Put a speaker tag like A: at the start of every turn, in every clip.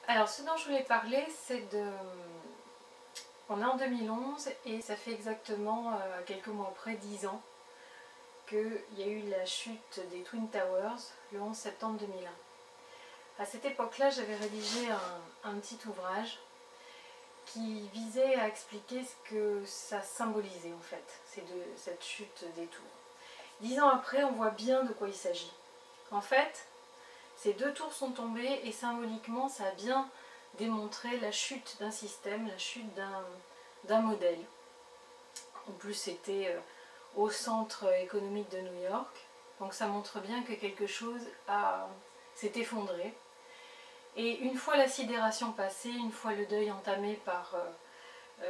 A: Alors, ce dont je voulais parler, c'est de... On est en 2011 et ça fait exactement quelques mois après, 10 ans, qu'il y a eu la chute des Twin Towers le 11 septembre 2001. À cette époque-là, j'avais rédigé un petit ouvrage qui visait à expliquer ce que ça symbolisait en fait, cette chute des tours. 10 ans après, on voit bien de quoi il s'agit. En fait, ces deux tours sont tombées et symboliquement, ça a bien démontré la chute d'un système, la chute d'un modèle. En plus, c'était au centre économique de New York, donc ça montre bien que quelque chose s'est effondré. Et une fois la sidération passée, une fois le deuil entamé par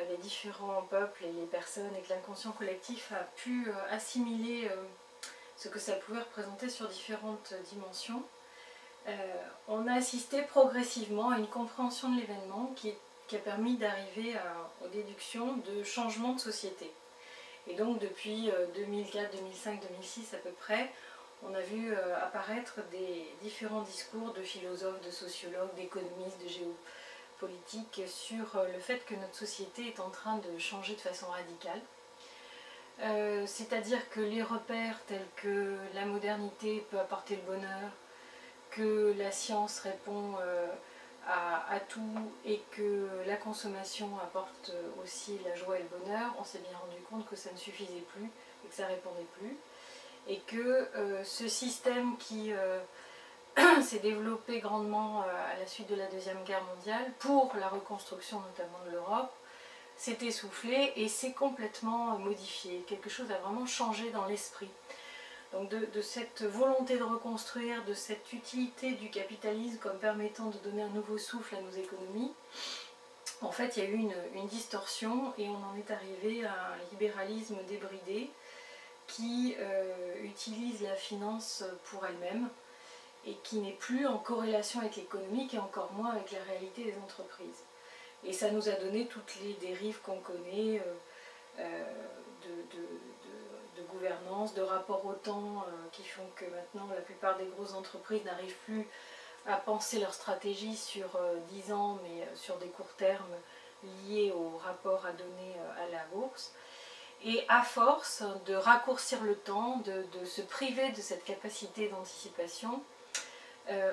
A: les différents peuples et les personnes et que l'inconscient collectif a pu assimiler ce que ça pouvait représenter sur différentes dimensions, on a assisté progressivement à une compréhension de l'événement qui a permis d'arriver aux déductions de changements de société. Et donc depuis 2004, 2005, 2006 à peu près, on a vu apparaître des différents discours de philosophes, de sociologues, d'économistes, de géopolitiques sur le fait que notre société est en train de changer de façon radicale. C'est-à-dire que les repères tels que la modernité peut apporter le bonheur, que la science répond à tout et que la consommation apporte aussi la joie et le bonheur, on s'est bien rendu compte que ça ne suffisait plus et que ça ne répondait plus. Et que ce système qui s'est développé grandement à la suite de la Deuxième Guerre mondiale, pour la reconstruction notamment de l'Europe, s'est essoufflé et s'est complètement modifié. Quelque chose a vraiment changé dans l'esprit. Donc de cette volonté de reconstruire, de cette utilité du capitalisme comme permettant de donner un nouveau souffle à nos économies, en fait il y a eu une distorsion et on en est arrivé à un libéralisme débridé qui utilise la finance pour elle-même et qui n'est plus en corrélation avec l'économique et encore moins avec la réalité des entreprises. Et ça nous a donné toutes les dérives qu'on connaît de gouvernance, de rapport au temps qui font que maintenant la plupart des grosses entreprises n'arrivent plus à penser leur stratégie sur 10 ans mais sur des courts termes liés au rapport à donner à la bourse. Et à force de raccourcir le temps, de se priver de cette capacité d'anticipation,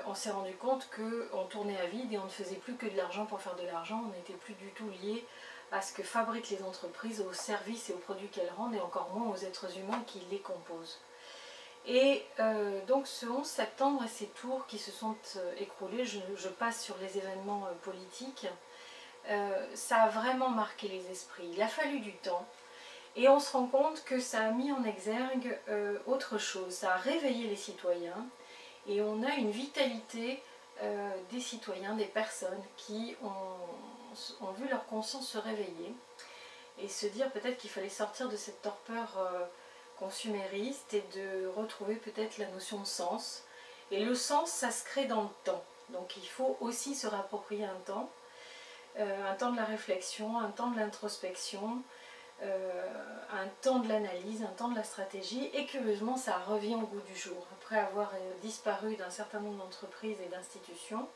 A: on s'est rendu compte qu'on tournait à vide et on ne faisait plus que de l'argent pour faire de l'argent, on n'était plus du tout lié à ce que fabriquent les entreprises, aux services et aux produits qu'elles rendent, et encore moins aux êtres humains qui les composent. Et donc ce 11 septembre et ces tours qui se sont écroulés, je passe sur les événements politiques, ça a vraiment marqué les esprits. Il a fallu du temps. Et on se rend compte que ça a mis en exergue autre chose, ça a réveillé les citoyens et on a une vitalité des citoyens, des personnes qui ont vu leur conscience se réveiller et se dire peut-être qu'il fallait sortir de cette torpeur consumériste et de retrouver peut-être la notion de sens. Et le sens, ça se crée dans le temps, donc il faut aussi se réapproprier un temps de la réflexion, un temps de l'introspection, un temps de l'analyse, un temps de la stratégie, et curieusement ça revient au goût du jour. Après avoir disparu d'un certain nombre d'entreprises et d'institutions,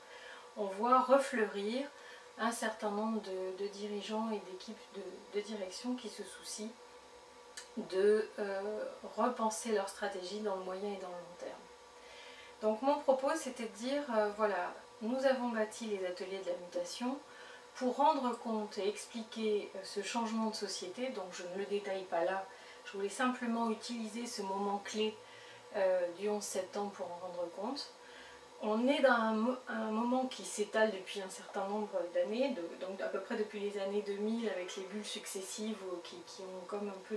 A: on voit refleurir un certain nombre de dirigeants et d'équipes de direction qui se soucient de repenser leur stratégie dans le moyen et dans le long terme. Donc mon propos c'était de dire, voilà, nous avons bâti les ateliers de la mutation, pour rendre compte et expliquer ce changement de société, donc je ne le détaille pas là, je voulais simplement utiliser ce moment clé du 11 septembre pour en rendre compte. On est dans un moment qui s'étale depuis un certain nombre d'années, donc à peu près depuis les années 2000 avec les bulles successives qui ont comme un peu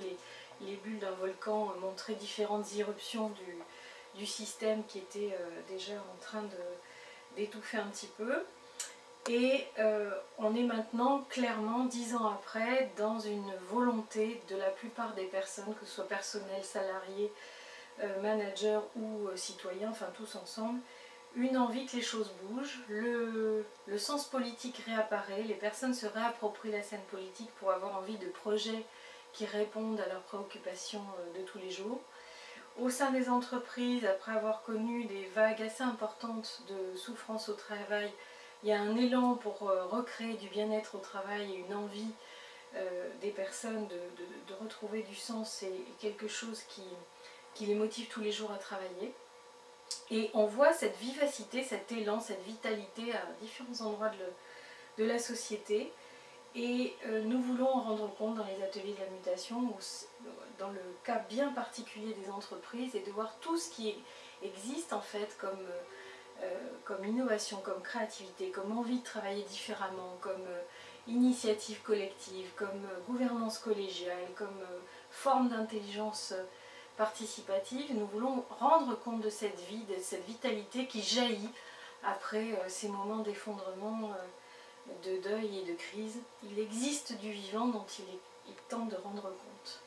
A: les bulles d'un volcan montré différentes irruptions du système qui était déjà en train d'étouffer un petit peu. Et on est maintenant clairement 10 ans après dans une volonté de la plupart des personnes, que ce soit personnel, salariés, managers ou citoyens, enfin tous ensemble, une envie que les choses bougent, le sens politique réapparaît, les personnes se réapproprient la scène politique pour avoir envie de projets qui répondent à leurs préoccupations de tous les jours. Au sein des entreprises, après avoir connu des vagues assez importantes de souffrance au travail, il y a un élan pour recréer du bien-être au travail et une envie des personnes de retrouver du sens et quelque chose qui les motive tous les jours à travailler. Et on voit cette vivacité, cet élan, cette vitalité à différents endroits de la société. Et nous voulons en rendre compte dans les ateliers de la mutation, ou dans le cas bien particulier des entreprises, et de voir tout ce qui existe en fait comme innovation, comme créativité, comme envie de travailler différemment, comme initiative collective, comme gouvernance collégiale, comme forme d'intelligence participative. Nous voulons rendre compte de cette vie, de cette vitalité qui jaillit après ces moments d'effondrement, de deuil et de crise. Il existe du vivant dont il est temps de rendre compte.